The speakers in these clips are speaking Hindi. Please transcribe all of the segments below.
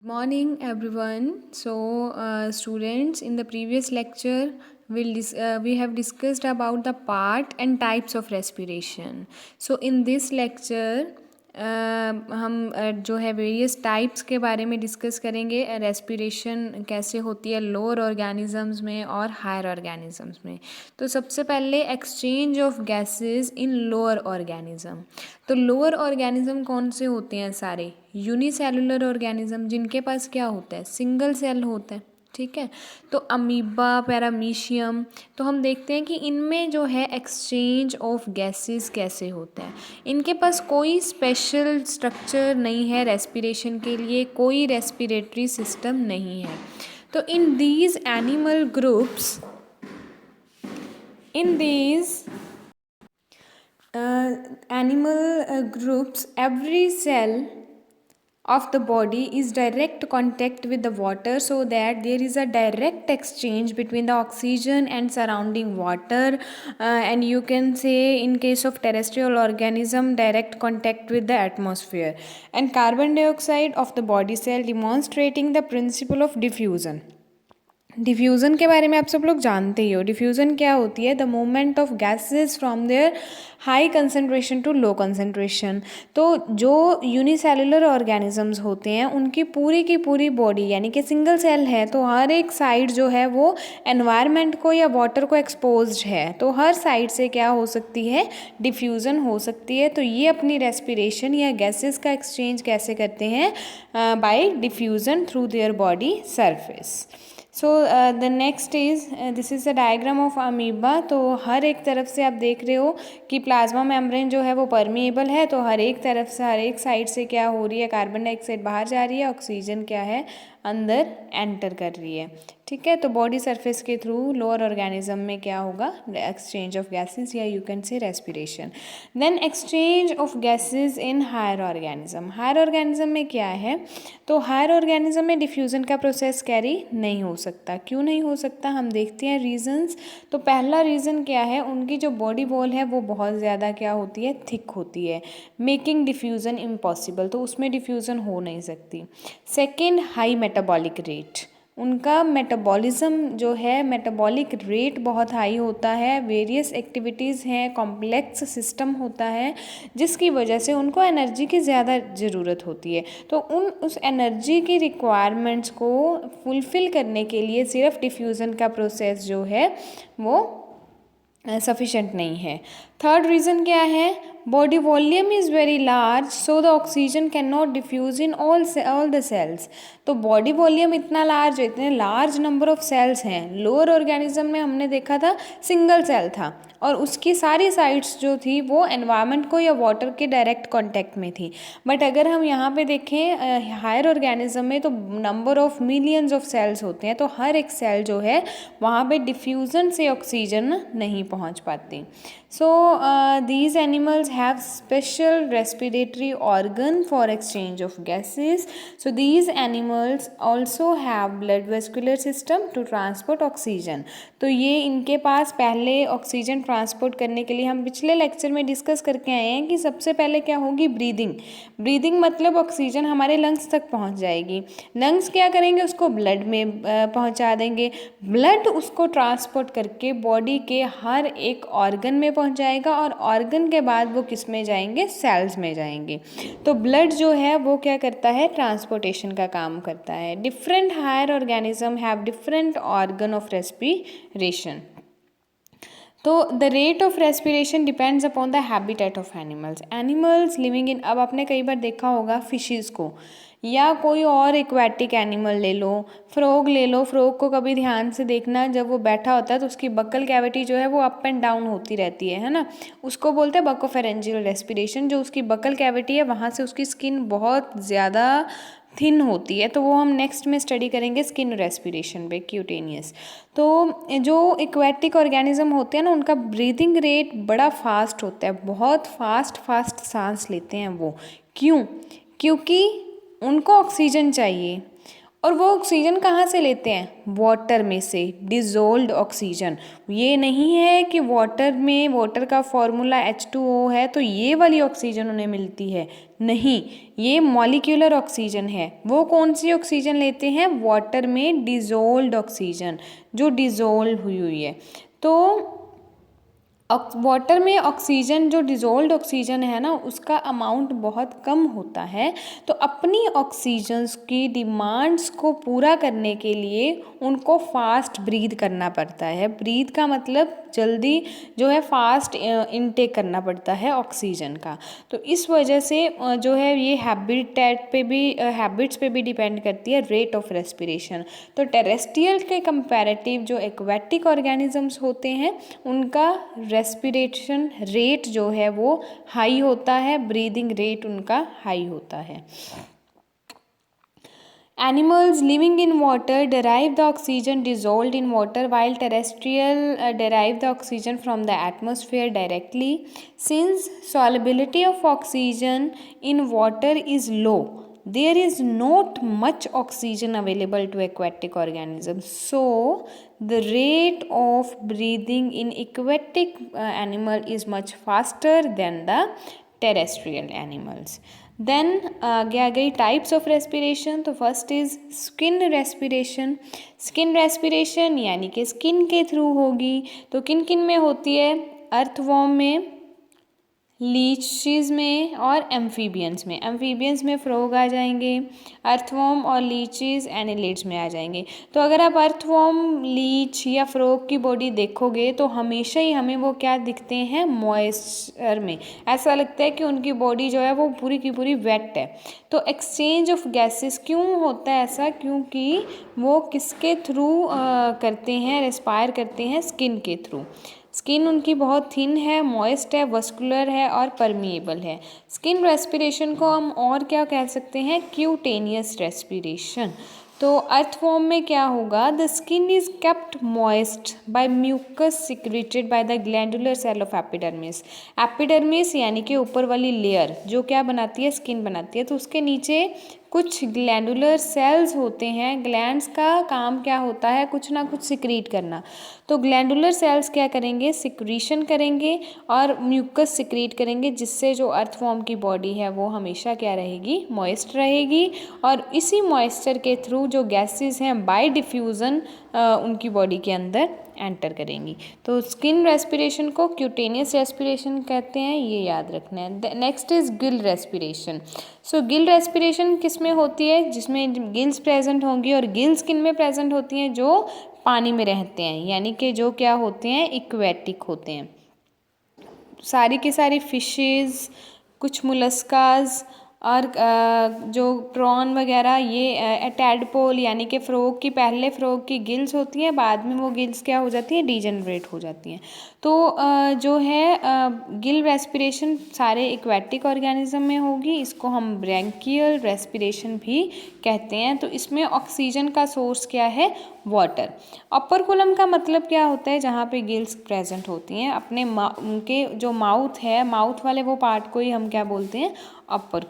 Morning, everyone. Students, in the previous lecture, we have discussed about the part and types of respiration. So, in this lecture, हम जो है वेरियस टाइप्स के बारे में डिस्कस करेंगे। रेस्पिरेशन कैसे होती है लोअर ऑर्गेनिजम्स में और हायर ऑर्गेनिजम्स में। तो सबसे पहले exchange of gases in lower organism. तो लोअर ऑर्गेनिज्म कौन से होते हैं? सारे यूनिसेलुलर ऑर्गेनिज्म, जिनके पास क्या होता है? सिंगल सेल होता है। ठीक है, तो अमीबा, पैरामीशियम। तो हम देखते हैं कि इनमें जो है एक्सचेंज ऑफ गैसेस कैसे होता है। इनके पास कोई स्पेशल स्ट्रक्चर नहीं है रेस्पिरेशन के लिए, कोई रेस्पिरेटरी सिस्टम नहीं है। तो in these animal groups every cell of the body is direct contact with the water, so that there is a direct exchange between the oxygen and surrounding water, and you can say in case of terrestrial organism, direct contact with the atmosphere, and carbon dioxide of the body cell, demonstrating the principle of diffusion. Diffusion के बारे में आप सब लोग जानते ही हो। डिफ्यूज़न क्या होती है? The movement of gases from their high concentration to low concentration. तो जो यूनिसेलुलर ऑर्गेनिजम्स होते हैं उनकी की पूरी बॉडी यानी कि सिंगल सेल है, तो हर एक साइड जो है वो एनवायरनमेंट को या वाटर को एक्सपोज्ड है, तो हर साइड से क्या हो सकती है? डिफ्यूज़न हो सकती है। तो ये अपनी रेस्पिरेशन या गैसेस का एक्सचेंज कैसे करते हैं? By diffusion through their body surface. So the next is this is the diagram of amoeba. तो हर एक तरफ से आप देख रहे हो कि प्लाज्मा मेम्ब्रेन जो है वो परमिएबल है, तो हर एक तरफ से, हर एक साइड से क्या हो रही है? कार्बन डाइऑक्साइड बाहर जा रही है, ऑक्सीजन क्या है? अंदर एंटर कर रही है। ठीक है, तो बॉडी सरफेस के थ्रू लोअर ऑर्गेनिज्म में क्या होगा? एक्सचेंज ऑफ गैसेस, या you can say respiration. Then exchange of gases in higher organism. Higher organism में क्या है? तो हायर ऑर्गेनिज्म में डिफ्यूज़न का प्रोसेस कैरी नहीं हो सकता। क्यों नहीं हो सकता? हम देखते हैं रीजंस। तो पहला रीज़न क्या है? उनकी जो बॉडी वॉल है वो बहुत ज़्यादा क्या होती है? थिक होती है, मेकिंग डिफ्यूज़न इम्पॉसिबल। तो उसमें डिफ्यूज़न हो नहीं सकती। Second, high metabolic rate. उनका मेटाबॉलिज्म जो है, मेटाबॉलिक रेट बहुत हाई होता है। वेरियस एक्टिविटीज़ हैं, कॉम्प्लेक्स सिस्टम होता है, जिसकी वजह से उनको एनर्जी की ज़्यादा ज़रूरत होती है। तो उस एनर्जी की रिक्वायरमेंट्स को फुलफ़िल करने के लिए सिर्फ डिफ्यूज़न का प्रोसेस जो है वो सफिशेंट नहीं है। थर्ड रीज़न क्या है? Body volume is very large, so the oxygen can not diffuse in all the cells. तो बॉडी वॉल्यूम इतना लार्ज है, इतने लार्ज नंबर ऑफ सेल्स हैं। लोअर ऑर्गेनिज्म में हमने देखा था सिंगल सेल था, और उसकी सारी साइड्स जो थी वो एनवायरनमेंट को या वाटर के डायरेक्ट कांटेक्ट में थी। बट अगर हम यहाँ पे देखें हायर ऑर्गेनिज्म में, तो number of millions of cells होते हैं, तो हर एक सेल जो है वहाँ पे डिफ्यूज़न से ऑक्सीजन नहीं पहुँच पाती। So these animals have special respiratory organ for exchange of gases. So these animals also have blood vascular system to transport oxygen. तो ये इनके पास पहले ऑक्सीजन ट्रांसपोर्ट करने के लिए, हम पिछले लेक्चर में डिस्कस करके आए हैं कि सबसे पहले क्या होगी? ब्रीदिंग। ब्रीदिंग मतलब ऑक्सीजन हमारे लंग्स तक पहुंच जाएगी। लंग्स क्या करेंगे? उसको ब्लड में पहुंचा देंगे। ब्लड उसको ट्रांसपोर्ट करके बॉडी के हर एक ऑर्गन में पहुंच जाएगा, और ऑर्गन के बाद वो किस में जाएंगे? सेल्स में जाएंगे। तो ब्लड जो है वो क्या करता है? ट्रांसपोर्टेशन का काम करता है। Different higher organism have different organ of respiration. तो the rate of respiration depends upon the habitat of animals living in. अब आपने कई बार देखा होगा फिशेज़ को, या कोई और एक्वेटिक एनिमल ले लो, फ्रॉग ले लो। फ्रॉग को कभी ध्यान से देखना, जब वो बैठा होता है तो उसकी बक्कल कैविटी जो है वो अप एंड डाउन होती रहती है ना। उसको बोलते हैं बकोफेरेंजियल रेस्पिरेशन। जो उसकी बक्कल कैविटी है वहाँ से उसकी स्किन बहुत ज़्यादा थिन होती है, तो वो हम नेक्स्ट में स्टडी करेंगे स्किन रेस्पिरेशन पे, क्यूटेनियस। तो जो एक्वेटिक ऑर्गेनिज्म होते हैं ना, उनका ब्रीदिंग रेट बड़ा फास्ट होता है, बहुत फास्ट सांस लेते हैं वो। क्यों? क्योंकि उनको ऑक्सीजन चाहिए, और वो ऑक्सीजन कहाँ से लेते हैं? वाटर में से, डिज़ोल्व्ड ऑक्सीजन। ये नहीं है कि वाटर में, वाटर का फॉर्मूला H2O है तो ये वाली ऑक्सीजन उन्हें मिलती है, नहीं, ये मॉलिक्यूलर ऑक्सीजन है। वो कौन सी ऑक्सीजन लेते हैं? वाटर में डिज़ोल्व्ड ऑक्सीजन, जो डिज़ोल्व हुई हुई है। तो वाटर में ऑक्सीजन, जो डिज़ोल्व्ड ऑक्सीजन है ना, उसका अमाउंट बहुत कम होता है। तो अपनी ऑक्सीजन्स की डिमांड्स को पूरा करने के लिए उनको फास्ट ब्रीथ करना पड़ता है। ब्रीथ का मतलब जल्दी जो है फास्ट इनटेक करना पड़ता है ऑक्सीजन का। तो इस वजह से जो है ये हैबिट्स पे भी डिपेंड करती है रेट ऑफ रेस्पिरेशन। तो टेरेस्ट्रियल के कंपैरेटिव जो एक्वेटिक ऑर्गेनिजम्स होते हैं उनका रेस्पिरेशन रेट जो है वो हाई होता है, ब्रीदिंग रेट उनका हाई होता है। Animals living in water derive the oxygen dissolved in water, while terrestrial derive the oxygen from the atmosphere directly. Since solubility of oxygen in water is low, there is not much oxygen available to aquatic organisms. So, the rate of breathing in aquatic animal is much faster than the terrestrial animals. Then आगे आ गई टाइप्स ऑफ रेस्पिरेशन। तो first is skin respiration. Skin respiration यानी कि स्किन के थ्रू होगी। तो किन किन में होती है? अर्थवॉर्म में, लीचेस में और एम्फीबियंस में। एम्फीबियंस में फ्रॉग आ जाएंगे, अर्थवॉर्म और लीचेस एनिलिड्स में आ जाएंगे। तो अगर आप अर्थवॉर्म, लीच या फ्रॉग की बॉडी देखोगे तो हमेशा ही हमें वो क्या दिखते हैं? मॉइस्चर में। ऐसा लगता है कि उनकी बॉडी जो है वो पूरी की पूरी वेट है। तो एक्सचेंज ऑफ गैसेस क्यों होता है ऐसा? क्योंकि वो किसके थ्रू करते हैं? रेस्पायर करते हैं स्किन के थ्रू। स्किन उनकी बहुत थिन है, मॉइस्ट है, वस्कुलर है और परमिएबल है। स्किन रेस्पिरेशन को हम और क्या कह सकते हैं? Cutaneous respiration. तो अर्थवॉर्म में क्या होगा? The skin is kept moist by mucus secreted by the glandular cell of epidermis. Epidermis यानी कि ऊपर वाली लेयर जो क्या बनाती है? स्किन बनाती है। तो उसके नीचे कुछ ग्लैंडुलर सेल्स होते हैं। ग्लैंड्स का काम क्या होता है? कुछ ना कुछ सिक्रीट करना। तो ग्लैंडुलर सेल्स क्या करेंगे? सिक्रीशन करेंगे और म्यूकस सिक्रीट करेंगे, जिससे जो अर्थवॉर्म की बॉडी है वो हमेशा क्या रहेगी? मॉइस्ट रहेगी। और इसी मॉइस्चर के थ्रू जो गैसेस हैं बाय डिफ्यूज़न उनकी बॉडी के अंदर एंटर करेंगी। तो स्किन रेस्पिरेशन को क्यूटेनियस रेस्पिरेशन कहते हैं, ये याद रखना है। Next is Gill respiration. So Gill respiration किस में होती है? जिसमें गिल्स प्रेजेंट होंगी। और गिल्स किन में प्रेजेंट होती हैं? जो पानी में रहते हैं, यानी कि जो क्या होते हैं? इक्वेटिक होते हैं। सारी की सारी फिशेस, कुछ मुलस्काज और जो प्रॉन वगैरह, ये टैडपोल यानी कि फ्रॉग की, पहले फ्रॉग की गिल्स होती हैं, बाद में वो गिल्स क्या हो जाती हैं? डीजनरेट हो जाती हैं। तो जो है गिल रेस्पिरेशन सारे एक्वेटिक ऑर्गेनिज्म में होगी। इसको हम ब्रैंकियल रेस्पिरेशन भी कहते हैं। तो इसमें ऑक्सीजन का सोर्स क्या है? वाटर। अपर का मतलब क्या होता है? जहाँ पे गिल्स प्रेजेंट होती हैं, अपने उनके जो माउथ है, माउथ वाले वो पार्ट को ही हम क्या बोलते हैं? Upper.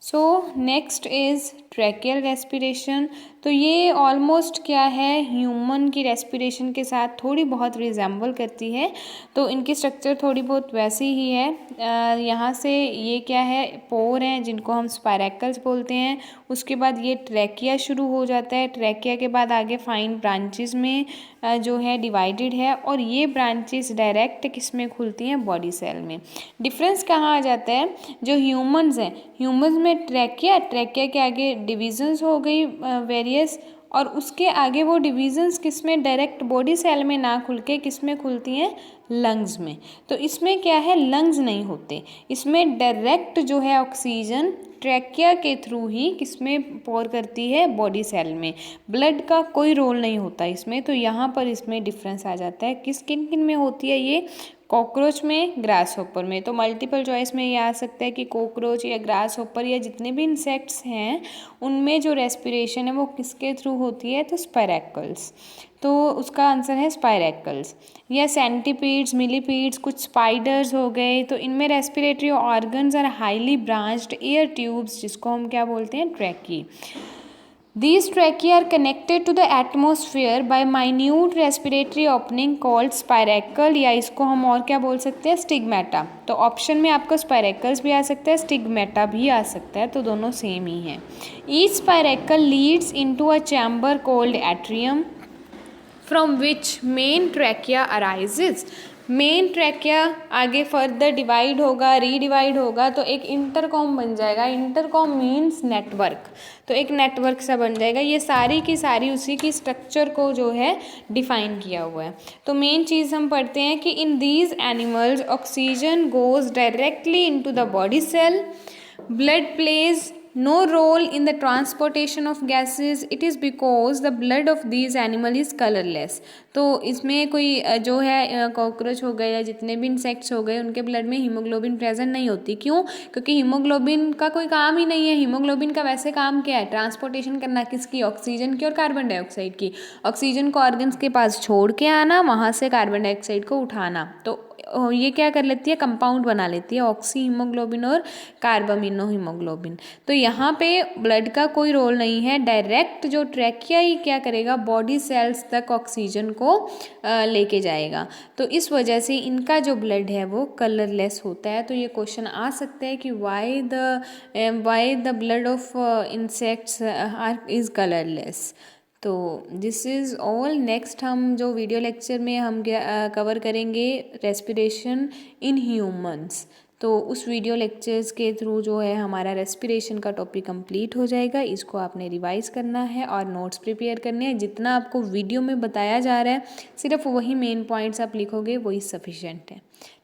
So next is tracheal respiration. तो ये ऑलमोस्ट क्या है? ह्यूमन की रेस्पिरेशन के साथ थोड़ी बहुत रिजेंबल करती है। तो इनकी स्ट्रक्चर थोड़ी बहुत वैसी ही है। यहाँ से ये क्या है? पोर हैं जिनको हम स्पायरेकल्स बोलते हैं। उसके बाद ये ट्रैकिया शुरू हो जाता है। ट्रैकिया के बाद आगे फाइन ब्रांचेस में जो है डिवाइडेड है। और ये ब्रांचेस डायरेक्ट किस में खुलती हैं? बॉडी सेल में। डिफरेंस कहाँ आ जाता है? जो ह्यूमन्स हैं, ह्यूमन्स में ट्रैकिया के आगे डिविजन्स हो गई वेरियस, और उसके आगे वो डिविजन्स किस में? डायरेक्ट बॉडी सेल में ना खुल के किस में खुलती हैं? लंग्स में। तो इसमें क्या है? लंग्स नहीं होते। इसमें डायरेक्ट जो है ऑक्सीजन ट्रैकिया के थ्रू ही किस में पोर करती है? बॉडी सेल में। ब्लड का कोई रोल नहीं होता इसमें। तो यहाँ पर इसमें डिफरेंस आ जाता है। किन किन में होती है ये? कॉकरोच में, ग्रास हॉपर में। तो मल्टीपल चॉइस में ये आ सकता है कि कॉकरोच या ग्रास हॉपर या जितने भी इंसेक्ट्स हैं उनमें जो रेस्पिरेशन है वो किसके थ्रू होती है? तो स्पायरेकल्स। तो उसका आंसर है स्पायरेकल्स। या सेंटीपीड्स, मिलीपीड्स, कुछ स्पाइडर्स हो गए। तो इनमें respiratory organs are highly branched air tubes, जिसको हम क्या बोलते हैं? ट्रैकी। These trachea are connected to the atmosphere by minute respiratory opening called spiracle, या इसको हम और क्या बोल सकते हैं, स्टिग्मेटा। तो ऑप्शन में आपको स्पायरेकल्स भी आ सकता है, स्टिग्मेटा भी आ सकता है, तो दोनों सेम ही हैं। Each spiracle leads into a chamber called atrium from which main trachea arises. Main trachea आगे फर्दर डिवाइड होगा, रीडिवाइड होगा, तो एक इंटरकॉम बन जाएगा। इंटरकॉम मीन्स नेटवर्क, तो एक नेटवर्क सा बन जाएगा। ये सारी की सारी उसी की स्ट्रक्चर को जो है डिफाइन किया हुआ है। तो मेन चीज़ हम पढ़ते हैं कि in these animals oxygen goes directly into the body cell, blood plays no role in the transportation of gases, it is because the blood of these animal is colorless। तो इसमें कोई जो है कॉकरोच हो गए या जितने भी इंसेक्ट्स हो गए उनके ब्लड में हीमोग्लोबिन प्रेजेंट नहीं होती। क्यों? क्योंकि हीमोग्लोबिन का कोई काम ही नहीं है। हीमोग्लोबिन का वैसे काम क्या है, ट्रांसपोर्टेशन करना, किसकी, ऑक्सीजन की और कार्बन डाइऑक्साइड की। ऑक्सीजन को ऑर्गन्स के पास छोड़ के आना, वहाँ से कार्बन डाइऑक्साइड को उठाना। तो ये क्या कर लेती है, कंपाउंड बना लेती है, ऑक्सी हीमोग्लोबिन और कार्बामिनो हीमोग्लोबिन। तो यहाँ पे ब्लड का कोई रोल नहीं है, डायरेक्ट जो ट्रैकिया ही क्या करेगा, बॉडी सेल्स तक ऑक्सीजन को लेके जाएगा। तो इस वजह से इनका जो ब्लड है वो कलरलेस होता है। तो ये क्वेश्चन आ सकता है कि why the blood of insects are is colourless. तो दिस इज़ ऑल। नेक्स्ट हम जो वीडियो लेक्चर में हम कवर करेंगे रेस्पिरेशन इन ह्यूमंस। तो उस वीडियो लेक्चर्स के थ्रू जो है हमारा रेस्पिरेशन का टॉपिक कंप्लीट हो जाएगा। इसको आपने रिवाइज करना है और नोट्स प्रिपेयर करने हैं। जितना आपको वीडियो में बताया जा रहा है सिर्फ वही मेन पॉइंट्स आप लिखोगे, वही सफिशिएंट है।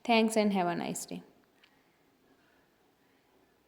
Thanks and have a nice day.